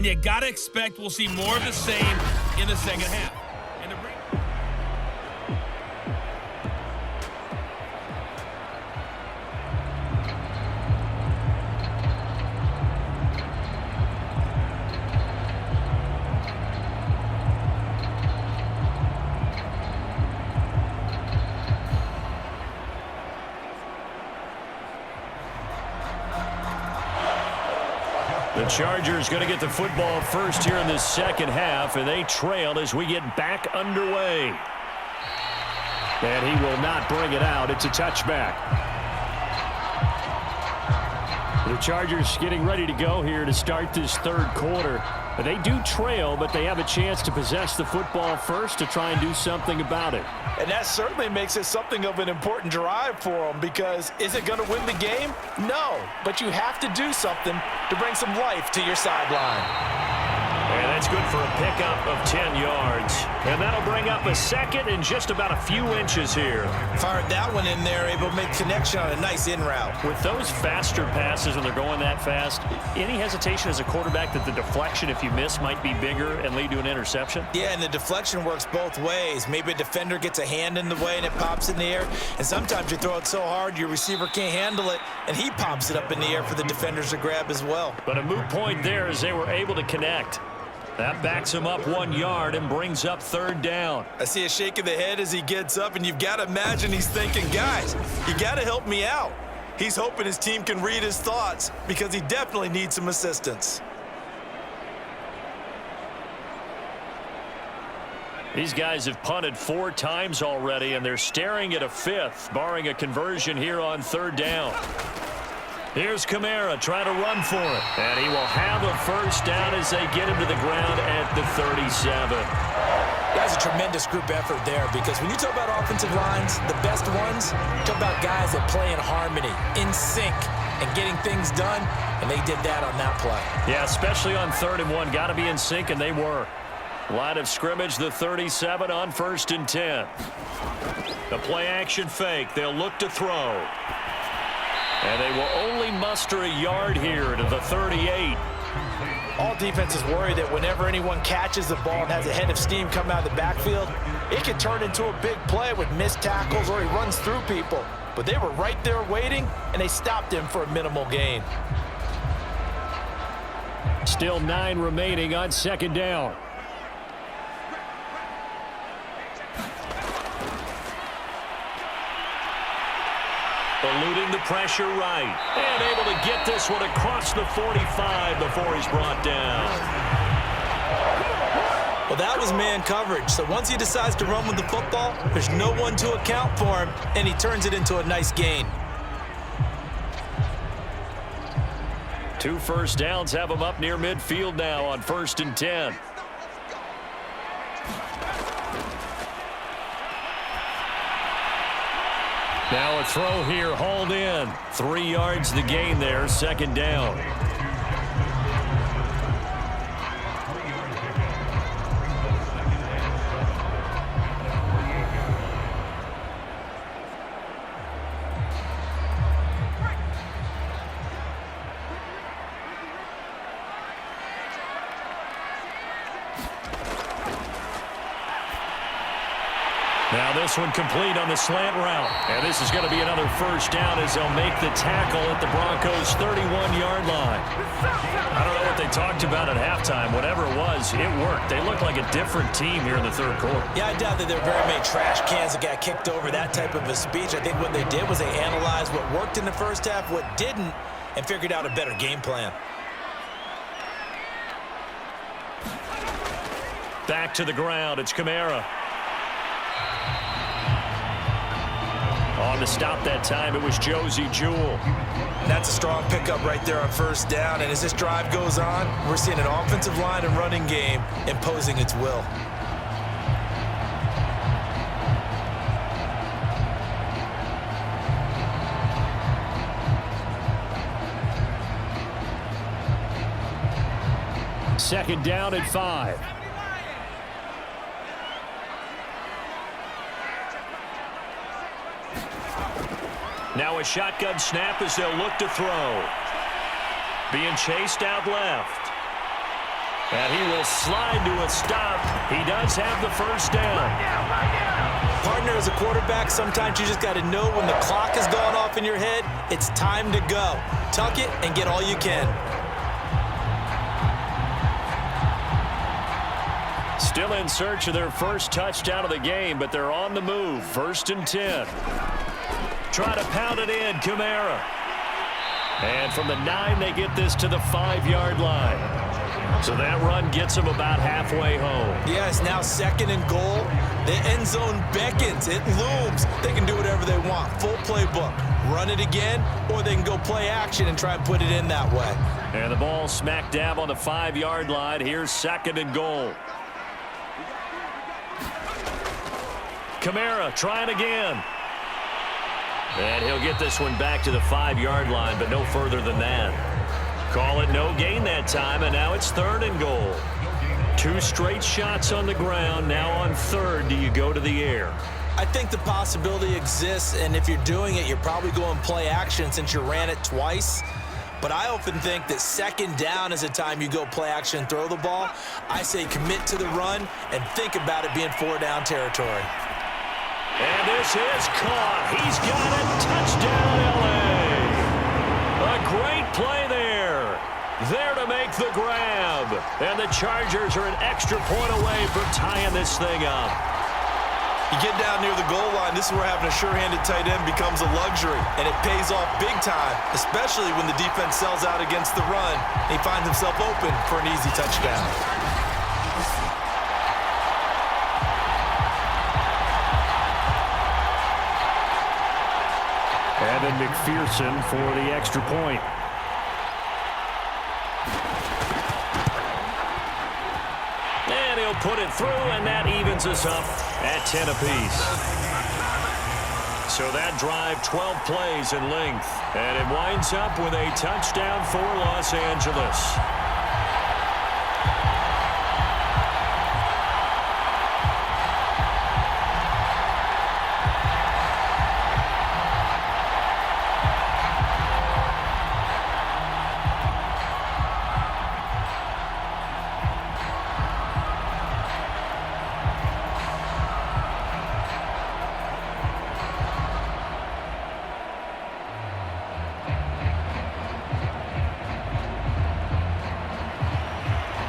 You got to expect we'll see more of the same in the second half. And the Chargers going to get the football first here in the second half, and they trail as we get back underway. And he will not bring it out. It's a touchback. The Chargers getting ready to go here to start this third quarter. They do trail, but they have a chance to possess the football first to try and do something about it. And that certainly makes it something of an important drive for them, because is it going to win the game? No, but you have to do something to bring some life to your sideline. And that's good for a pickup of 10 yards. And that'll bring up a second and just about a few inches here. Fired that one in there, able to make connection on a nice in route. With those faster passes when they're going that fast, any hesitation as a quarterback that the deflection, if you miss, might be bigger and lead to an interception? Yeah, and the deflection works both ways. Maybe a defender gets a hand in the way and it pops in the air. And sometimes you throw it so hard your receiver can't handle it, and he pops it up in the air for the defenders to grab as well. But a moot point there as they were able to connect. That backs him up 1 yard and brings up third down. I see a shake of the head as he gets up, and you've got to imagine he's thinking, guys, you got to help me out. He's hoping his team can read his thoughts, because he definitely needs some assistance. These guys have punted 4 times already, and they're staring at a fifth, barring a conversion here on third down. Here's Kamara trying to run for it. And he will have a first down as they get him to the ground at the 37. That's a tremendous group effort there, because when you talk about offensive lines, the best ones, talk about guys that play in harmony, in sync, and getting things done, and they did that on that play. Yeah, especially on 3rd and 1. Got to be in sync, and they were. Line of scrimmage, the 37 on 1st and 10. The play action fake. They'll look to throw. And they will only muster a yard here to the 38. All defenses worry that whenever anyone catches the ball and has a head of steam come out of the backfield, it can turn into a big play with missed tackles or he runs through people. But they were right there waiting, and they stopped him for a minimal gain. Still 9 remaining on 2nd down. Eluding the pressure right. And able to get this one across the 45 before he's brought down. Well, that was man coverage. So once he decides to run with the football, there's no one to account for him, and he turns it into a nice gain. 2 first downs have him up near midfield now on 1st and 10. Now a throw here, hauled in. 3 yards the gain there, 2nd down. Now this one complete on the slant route. And this is going to be another first down as they'll make the tackle at the Broncos' 31-yard line. I don't know what they talked about at halftime. Whatever it was, it worked. They looked like a different team here in the 3rd quarter. Yeah, I doubt that there were very many trash cans that got kicked over, that type of a speech. I think what they did was they analyzed what worked in the first half, what didn't, and figured out a better game plan. Back to the ground. It's Kamara. On to stop that time, it was Josie Jewell. That's a strong pickup right there on 1st down. And as this drive goes on, we're seeing an offensive line and running game imposing its will. Second down at 5. Now a shotgun snap as they'll look to throw. Being chased out left. And he will slide to a stop. He does have the first down. Partner, as a quarterback, sometimes you just got to know when the clock has gone off in your head, it's time to go. Tuck it and get all you can. Still in search of their first touchdown of the game, but they're on the move. 1st and 10. Try to pound it in, Kamara. And from the 9, they get this to the 5-yard line. So that run gets them about halfway home. Yeah, it's now 2nd and goal. The end zone beckons. It looms. They can do whatever they want. Full playbook. Run it again, or they can go play action and try and put it in that way. And the ball smack dab on the 5-yard line. Here's 2nd and goal. Kamara trying again. And he'll get this one back to the 5-yard line, but no further than that. Call it no gain that time, and now it's 3rd and goal. 2 straight shots on the ground. Now on 3rd, do you go to the air? I think the possibility exists, and if you're doing it, you're probably going play action since you ran it twice. But I often think that 2nd down is a time you go play action and throw the ball. I say commit to the run and think about it being 4-down territory. And this is caught. He's got it. Touchdown, L.A. A great play there. There to make the grab. And the Chargers are an extra point away from tying this thing up. You get down near the goal line, this is where having a sure-handed tight end becomes a luxury, and it pays off big time, especially when the defense sells out against the run, and he finds himself open for an easy touchdown. Evan McPherson for the extra point. And he'll put it through, and that evens us up at 10 apiece. So that drive, 12 plays in length. And it winds up with a touchdown for Los Angeles.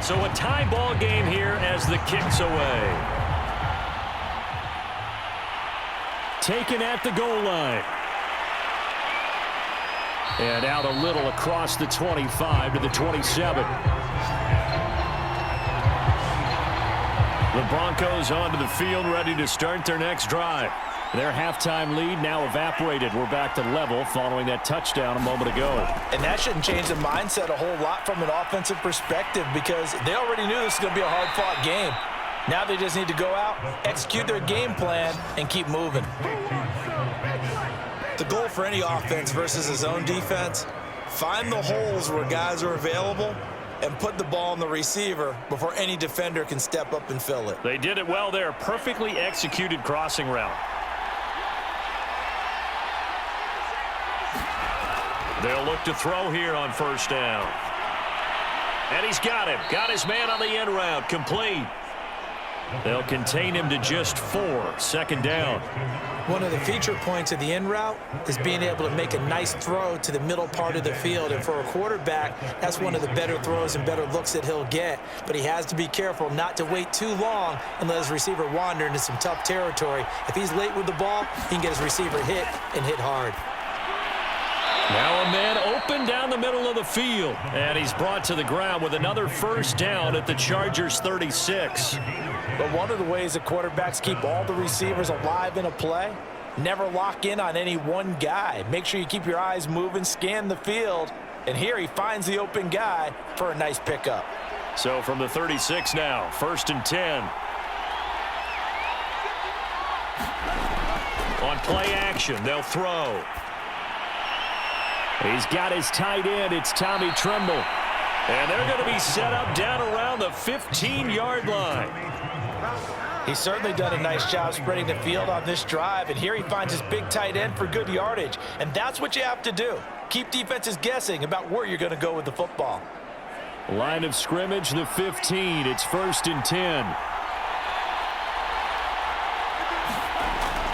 So a tie ball game here as the kick's away. Taken at the goal line. And out a little across the 25 to the 27. The Broncos onto the field, ready to start their next drive. Their halftime lead now evaporated. We're back to level following that touchdown a moment ago. And that shouldn't change the mindset a whole lot from an offensive perspective because they already knew this was going to be a hard-fought game. Now they just need to go out, execute their game plan, and keep moving. The goal for any offense versus his own defense, find the holes where guys are available and put the ball on the receiver before any defender can step up and fill it. They did it well there. Perfectly executed crossing route. They'll look to throw here on 1st down. And he's got him. Got his man on the end route. Complete. They'll contain him to just 4. 2nd down. One of the feature points of the in route is being able to make a nice throw to the middle part of the field. And for a quarterback, that's one of the better throws and better looks that he'll get. But he has to be careful not to wait too long and let his receiver wander into some tough territory. If he's late with the ball, he can get his receiver hit and hit hard. Now a man open down the middle of the field. And he's brought to the ground with another 1st down at the Chargers 36. But one of the ways that quarterbacks keep all the receivers alive in a play, never lock in on any one guy. Make sure you keep your eyes moving, scan the field. And here he finds the open guy for a nice pickup. So from the 36 now, 1st and 10. On play action, they'll throw. He's got his tight end. It's Tommy Tremble. And they're going to be set up down around the 15-yard line. He's certainly done a nice job spreading the field on this drive. And here he finds his big tight end for good yardage. And that's what you have to do. Keep defenses guessing about where you're going to go with the football. Line of scrimmage, the 15. It's 1st and 10.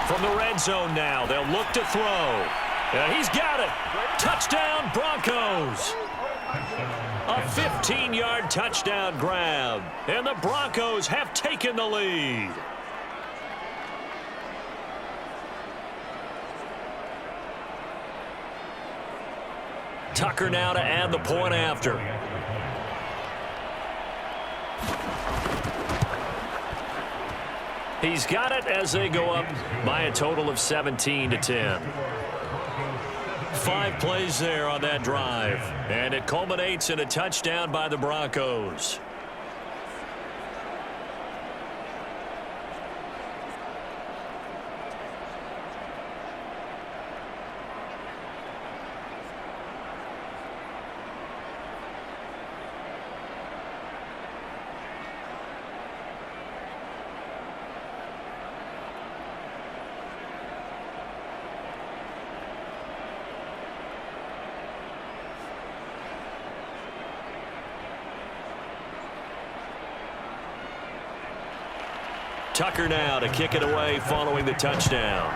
From the red zone now, they'll look to throw. And he's got it. Touchdown, Broncos. A 15-yard touchdown grab. And the Broncos have taken the lead. Tucker now to add the point after. He's got it as they go up by a total of 17-10. 5 plays there on that drive, and it culminates in a touchdown by the Broncos. Tucker now to kick it away following the touchdown.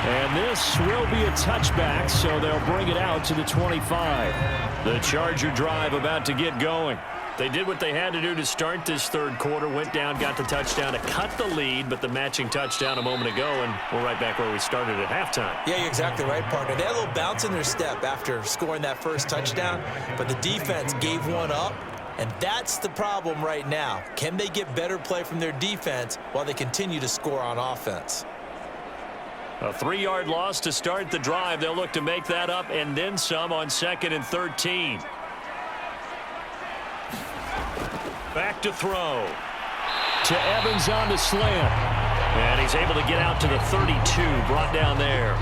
And this will be a touchback, so they'll bring it out to the 25. The Charger drive about to get going. They did what they had to do to start this third quarter, went down, got the touchdown to cut the lead, but the matching touchdown a moment ago, and we're right back where we started at halftime. Yeah, you're exactly right, partner. They had a little bounce in their step after scoring that first touchdown, but the defense gave one up, and that's the problem right now. Can they get better play from their defense while they continue to score on offense? A 3-yard loss to start the drive. They'll look to make that up and then some on 2nd and 13. Back to throw. To Evans on the slant. And he's able to get out to the 32, brought down there.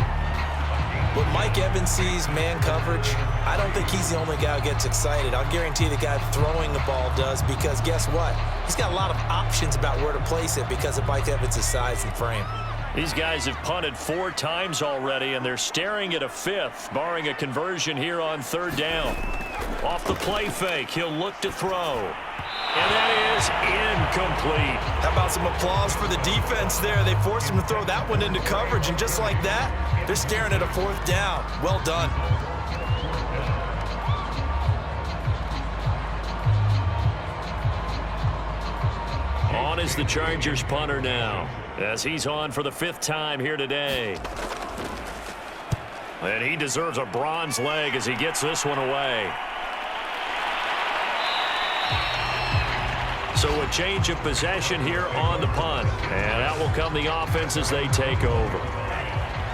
When Mike Evans sees man coverage, I don't think he's the only guy who gets excited. I'll guarantee the guy throwing the ball does, because guess what? He's got a lot of options about where to place it because of Mike Evans' size and frame. These guys have punted 4 times already, and they're staring at a 5th, barring a conversion here on 3rd down. Off the play fake, he'll look to throw. And that is incomplete. How about some applause for the defense there? They forced him to throw that one into coverage, and just like that, they're staring at a 4th down. Well done. On is the Chargers punter now, as he's on for the 5th time here today. And he deserves a bronze leg as he gets this one away. So a change of possession here on the punt. And out will come the offense as they take over.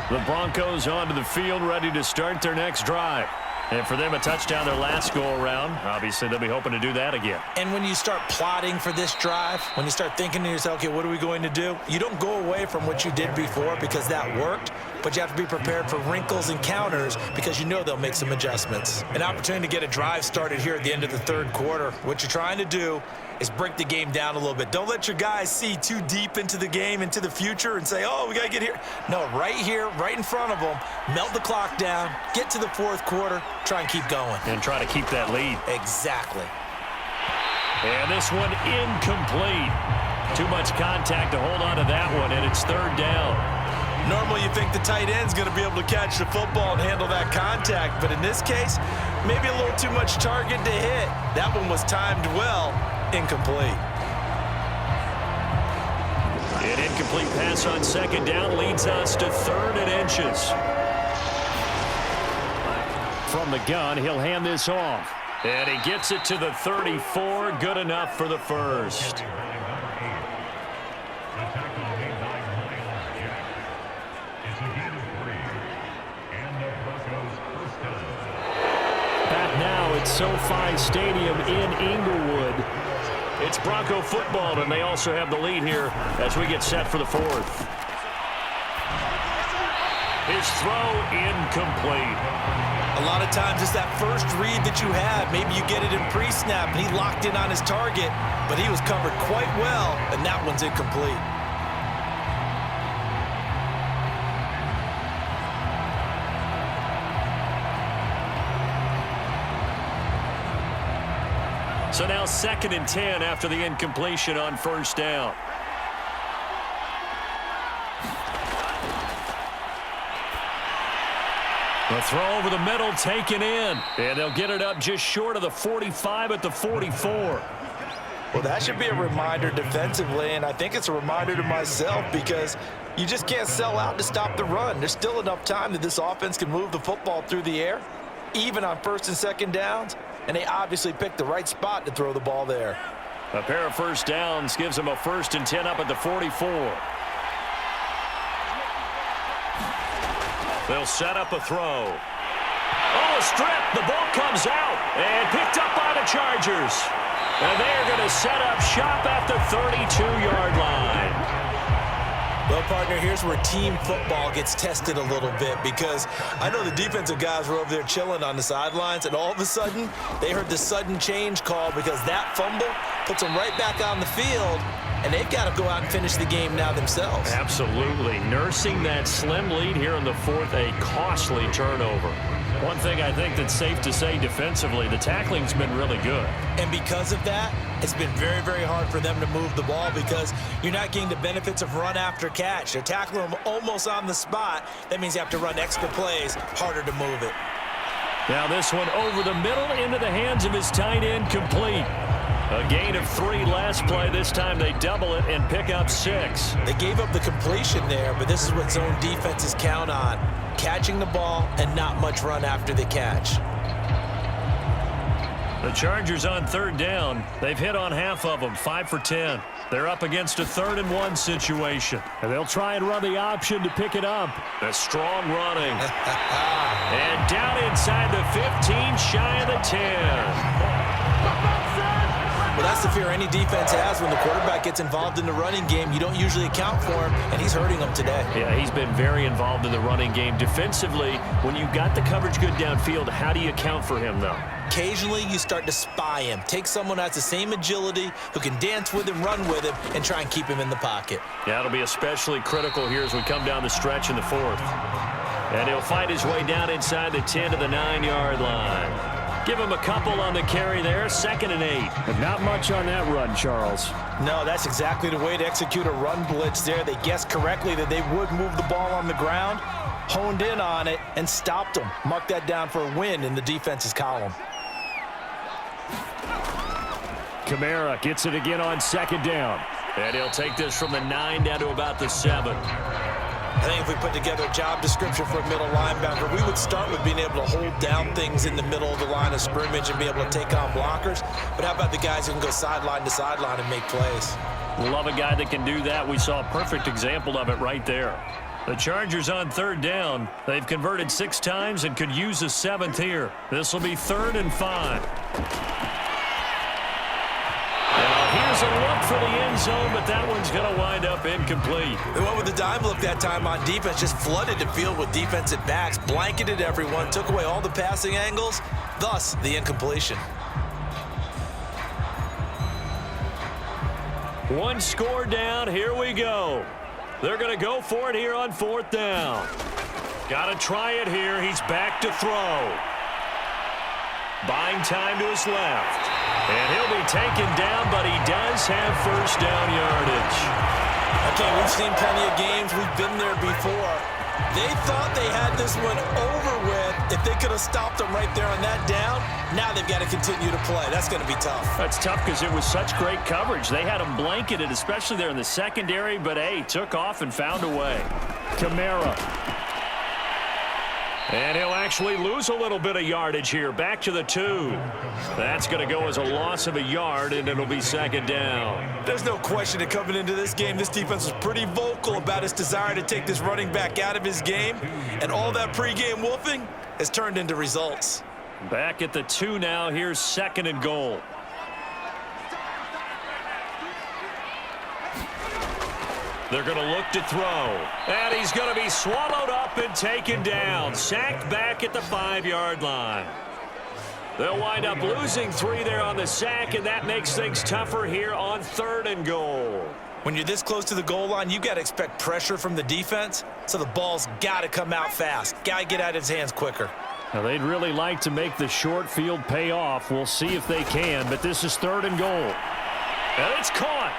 The Broncos onto the field, ready to start their next drive. And for them, a touchdown their last go-around. Obviously, they'll be hoping to do that again. And when you start plotting for this drive, when you start thinking to yourself, okay, what are we going to do? You don't go away from what you did before because that worked, but you have to be prepared for wrinkles and counters because you know they'll make some adjustments. An opportunity to get a drive started here at the end of the 3rd quarter. What you're trying to do is break the game down a little bit. Don't let your guys see too deep into the game, into the future, and say, oh, we got to get here. No, right here, right in front of them, melt the clock down, get to the 4th quarter, try and keep going. And try to keep that lead. Exactly. And this one incomplete. Too much contact to hold on to that one, and it's 3rd down. Normally you think the tight end's going to be able to catch the football and handle that contact, but in this case, maybe a little too much target to hit. That one was timed well. Incomplete. An incomplete pass on 2nd down leads us to 3rd and inches. From the gun, he'll hand this off. And he gets it to the 34. Good enough for the first. Back now at SoFi Stadium in Inglewood. It's Bronco football, and they also have the lead here as we get set for the 4th. His throw incomplete. A lot of times it's that first read that you have. Maybe you get it in pre-snap, and he locked in on his target, but he was covered quite well, and that one's incomplete. So now 2nd and 10 after the incompletion on first down. The throw over the middle taken in. And they'll get it up just short of the 45 at the 44. Well, that should be a reminder defensively, and I think it's a reminder to myself because you just can't sell out to stop the run. There's still enough time that this offense can move the football through the air, even on 1st and 2nd downs, and they obviously picked the right spot to throw the ball there. A pair of first downs gives them a 1st and 10 up at the 44. They'll set up a throw. Oh, a strip. The ball comes out and picked up by the Chargers. And they're going to set up shop at the 32-yard line. Well, partner, here's where team football gets tested a little bit because I know the defensive guys were over there chilling on the sidelines, and all of a sudden, they heard the sudden change call because that fumble puts them right back on the field, and they've got to go out and finish the game now themselves. Absolutely. Nursing that slim lead here in the 4th, a costly turnover. One thing I think that's safe to say defensively, the tackling's been really good. And because of that, it's been very, very hard for them to move the ball because you're not getting the benefits of run after catch. They're tackling them almost on the spot. That means you have to run extra plays, harder to move it. Now this one over the middle into the hands of his tight end, complete. A gain of 3 last play. This time they double it and pick up 6. They gave up the completion there, but this is what zone defenses count on. Catching the ball and not much run after the catch. The Chargers on 3rd down. They've hit on half of them, 5 for 10. They're up against a 3rd and 1 situation. And they'll try and run the option to pick it up. A strong running. And down inside the 15, shy of the 10. Well, that's the fear any defense has when the quarterback gets involved in the running game. You don't usually account for him, and he's hurting them today. Yeah, he's been very involved in the running game. Defensively, when you've got the coverage good downfield, how do you account for him, though? Occasionally, you start to spy him. Take someone that's the same agility, who can dance with him, run with him, and try and keep him in the pocket. Yeah, it'll be especially critical here as we come down the stretch in the 4th. And he'll fight his way down inside the 10 to the 9-yard line. Give him a couple on the carry there, 2nd and 8. But not much on that run, Charles. No, that's exactly the way to execute a run blitz there. They guessed correctly that they would move the ball on the ground, honed in on it, and stopped them. Mark that down for a win in the defense's column. Kamara gets it again on 2nd down. And he'll take this from the 9 down to about the 7. I think if we put together a job description for a middle linebacker, we would start with being able to hold down things in the middle of the line of scrimmage and be able to take on blockers. But how about the guys who can go sideline to sideline and make plays? Love a guy that can do that. We saw a perfect example of it right there. The Chargers on 3rd down. They've converted 6 times and could use a 7th here. This will be 3rd and 5. Here's a look for the end zone, but that one's going to wind up incomplete. They went with the dime look that time on defense, just flooded the field with defensive backs, blanketed everyone, took away all the passing angles, thus the incompletion. One score down, here we go. They're going to go for it here on 4th down. Got to try it here, he's back to throw. Buying time to his left. And he'll be taken down, but he does have 1st down yardage. Okay, we've seen plenty of games. We've been there before. They thought they had this one over with. If they could have stopped them right there on that down, now they've got to continue to play. That's going to be tough. That's tough because it was such great coverage. They had them blanketed, especially there in the secondary, but, hey, took off and found a way. Kamara. And he'll actually lose a little bit of yardage here. Back to the 2. That's going to go as a loss of a yard, and it'll be 2nd down. There's no question that coming into this game, this defense was pretty vocal about its desire to take this running back out of his game. And all that pregame wolfing has turned into results. Back at the 2 now. Here's 2nd and goal. They're going to look to throw. And he's going to be swallowed up and taken down. Sacked back at the 5-yard line. They'll wind up losing 3 there on the sack, and that makes things tougher here on 3rd and goal. When you're this close to the goal line, you got to expect pressure from the defense, so the ball's got to come out fast. Got to get out of his hands quicker. Now, they'd really like to make the short field pay off. We'll see if they can, but this is 3rd and goal. And it's caught.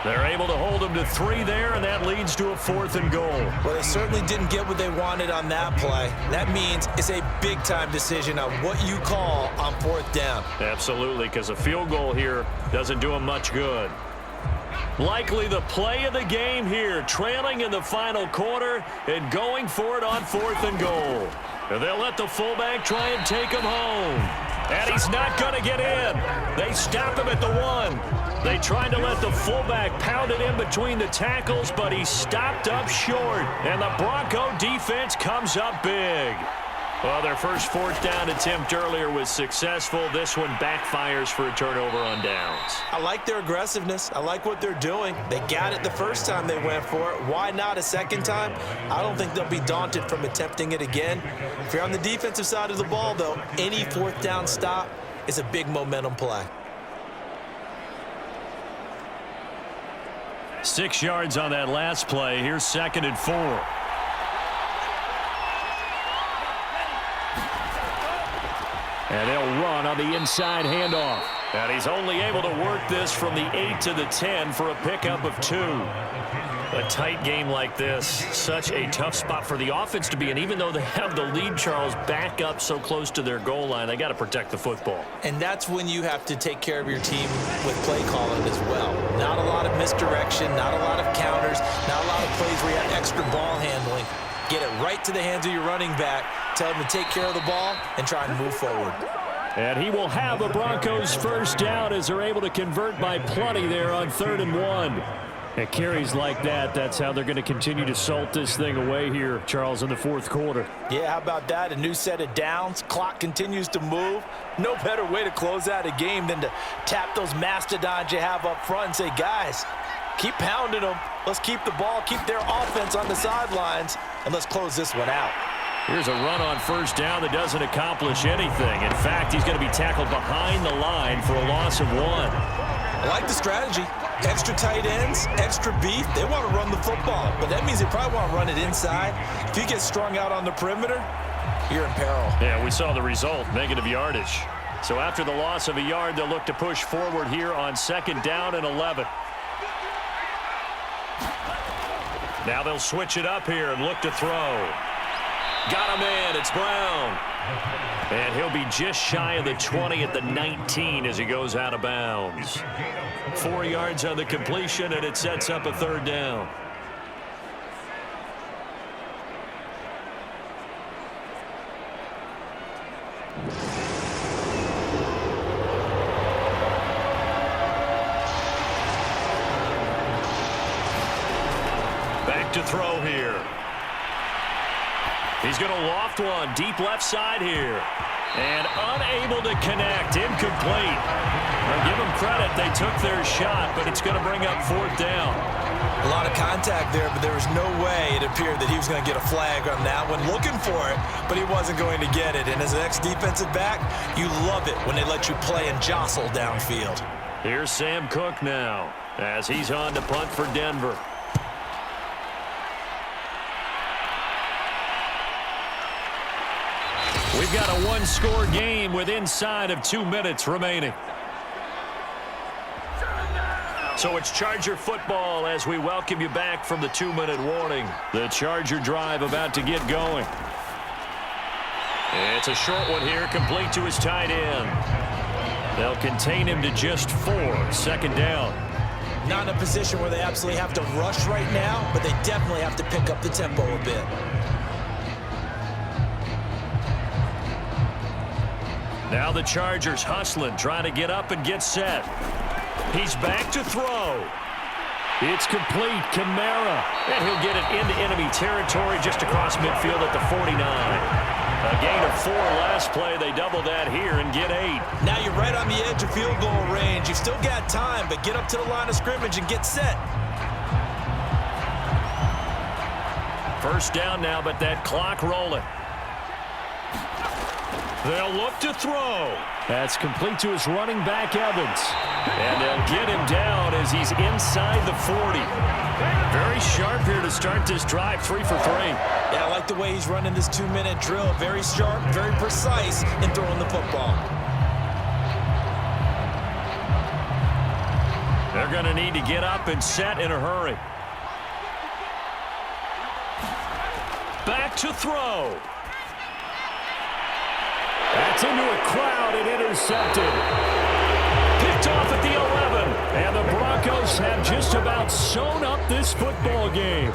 They're able to hold them to 3 there, and that leads to a 4th and goal. Well, they certainly didn't get what they wanted on that play. That means it's a big-time decision on what you call on 4th down. Absolutely, because a field goal here doesn't do them much good. Likely the play of the game here, trailing in the final quarter and going for it on 4th and goal. And they'll let the fullback try and take him home. And he's not going to get in. They stop him at the 1. They tried to let the fullback pound it in between the tackles, but he stopped up short. And the Bronco defense comes up big. Well, their first 4th down attempt earlier was successful. This one backfires for a turnover on downs. I like their aggressiveness. I like what they're doing. They got it the first time they went for it. Why not a second time? I don't think they'll be daunted from attempting it again. If you're on the defensive side of the ball, though, any 4th down stop is a big momentum play. 6 yards on that last play. Here's 2nd and 4. And they'll run on the inside handoff. And he's only able to work this from the 8 to the 10 for a pickup of 2. A tight game like this, such a tough spot for the offense to be in. Even though they have the lead, Charles, back up so close to their goal line, they got to protect the football. And that's when you have to take care of your team with play calling as well. Not a lot of misdirection, not a lot of counters, not a lot of plays where you have extra ball handling. Get it right to the hands of your running back. Tell him to take care of the ball and try and move forward. And he will have a Broncos first down as they're able to convert by plenty there on 3rd and 1. And carries like that, that's how they're going to continue to salt this thing away here, Charles, in the 4th quarter. Yeah, how about that? A new set of downs. Clock continues to move. No better way to close out a game than to tap those mastodons you have up front and say, guys, keep pounding them. Let's keep the ball, keep their offense on the sidelines, and let's close this one out. Here's a run on 1st down that doesn't accomplish anything. In fact, he's going to be tackled behind the line for a loss of 1. I like the strategy. Extra tight ends, extra beef. They want to run the football, but that means they probably want to run it inside. If you get strung out on the perimeter, you're in peril. Yeah, we saw the result, negative yardage. So after the loss of a yard, they'll look to push forward here on 2nd down and 11. Now they'll switch it up here and look to throw. Got him in. It's Brown. And he'll be just shy of the 20 at the 19 as he goes out of bounds. 4 yards on the completion, and it sets up a 3rd down. Back to throw here. He's going to loft one deep left side here. And unable to connect. Incomplete. I'll give them credit. They took their shot, but it's going to bring up 4th down. A lot of contact there, but there was no way it appeared that he was going to get a flag on that one. Looking for it, but he wasn't going to get it. And as an ex-defensive back, you love it when they let you play and jostle downfield. Here's Sam Cook now as he's on to punt for Denver. We've got a one-score game with inside of 2 minutes remaining. So it's Charger football as we welcome you back from the 2-minute warning. The Charger drive about to get going. It's a short one here, complete to his tight end. They'll contain him to just 4. 2nd down. Not in a position where they absolutely have to rush right now, but they definitely have to pick up the tempo a bit. Now the Chargers hustling, trying to get up and get set. He's back to throw. It's complete. Kamara. And he'll get it into enemy territory just across midfield at the 49. A gain of 4 last play. They double that here and get 8. Now you're right on the edge of field goal range. You've still got time, but get up to the line of scrimmage and get set. 1st down now, but that clock rolling. They'll look to throw. That's complete to his running back, Evans. And they'll get him down as he's inside the 40. Very sharp here to start this drive, 3 for 3. Yeah, I like the way he's running this 2-minute drill. Very sharp, very precise in throwing the football. They're going to need to get up and set in a hurry. Back to throw. That's into a crowd and intercepted. Picked off at the 11. And the Broncos have just about sewn up this football game.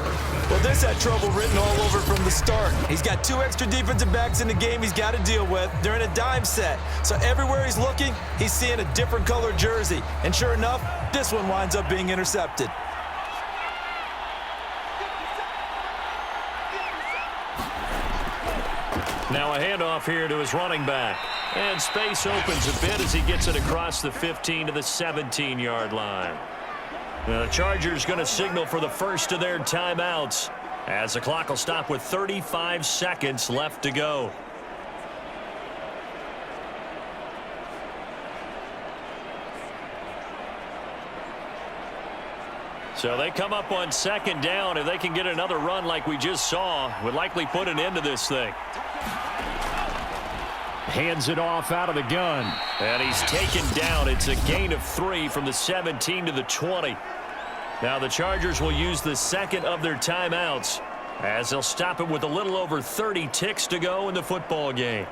Well, this had trouble written all over from the start. He's got 2 extra defensive backs in the game he's got to deal with. They're in a dime set. So everywhere he's looking, he's seeing a different color jersey. And sure enough, this one winds up being intercepted. Now a handoff here to his running back. And space opens a bit as he gets it across the 15 to the 17-yard line. Now the Chargers going to signal for the first of their timeouts as the clock will stop with 35 seconds left to go. So they come up on second down. If they can get another run like we just saw, would likely put an end to this thing. Hands it off out of the gun. And he's taken down. It's a gain of 3 from the 17 to the 20. Now the Chargers will use the second of their timeouts as they'll stop it with a little over 30 ticks to go in the football game.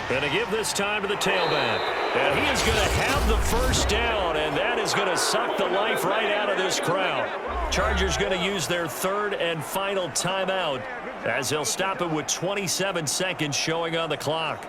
Going to give this time to the tailback. And he is going to have the first down, and that is going to suck the life right out of this crowd. Chargers going to use their third and final timeout as they'll stop it with 27 seconds showing on the clock.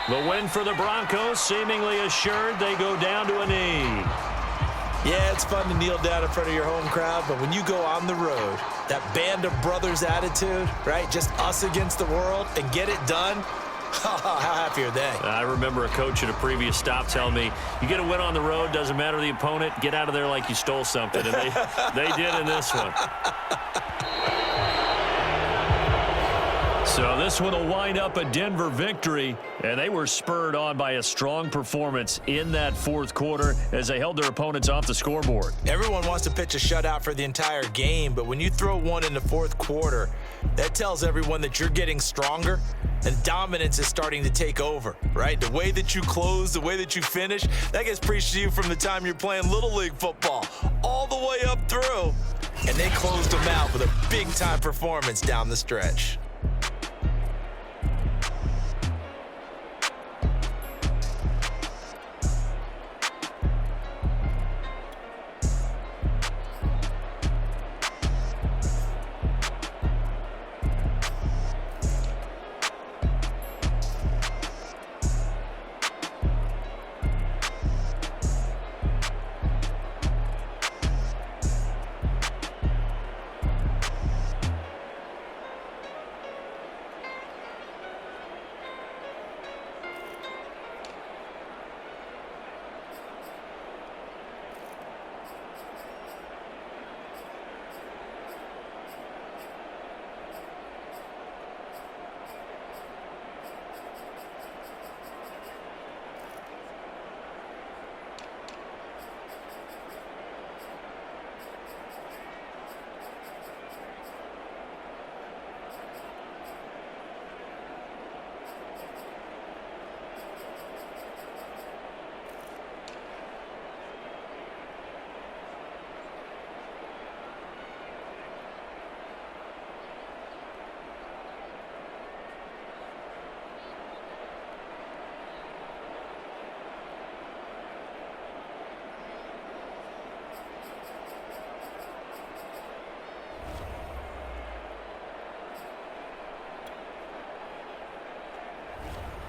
The win for the Broncos seemingly assured. They go down to a knee. Yeah, it's fun to kneel down in front of your home crowd, but when you go on the road, that band of brothers attitude, right? Just us against the world and get it done. How happy are they? I remember a coach at a previous stop telling me, you get a win on the road, doesn't matter the opponent, get out of there like you stole something. And they did in this one. So this one will wind up a Denver victory, and they were spurred on by a strong performance in that fourth quarter as they held their opponents off the scoreboard. Everyone wants to pitch a shutout for the entire game, but when you throw one in the fourth quarter, that tells everyone that you're getting stronger and dominance is starting to take over, right? The way that you close, the way that you finish, that gets preached to you from the time you're playing Little League football all the way up through, and they closed them out with a big-time performance down the stretch.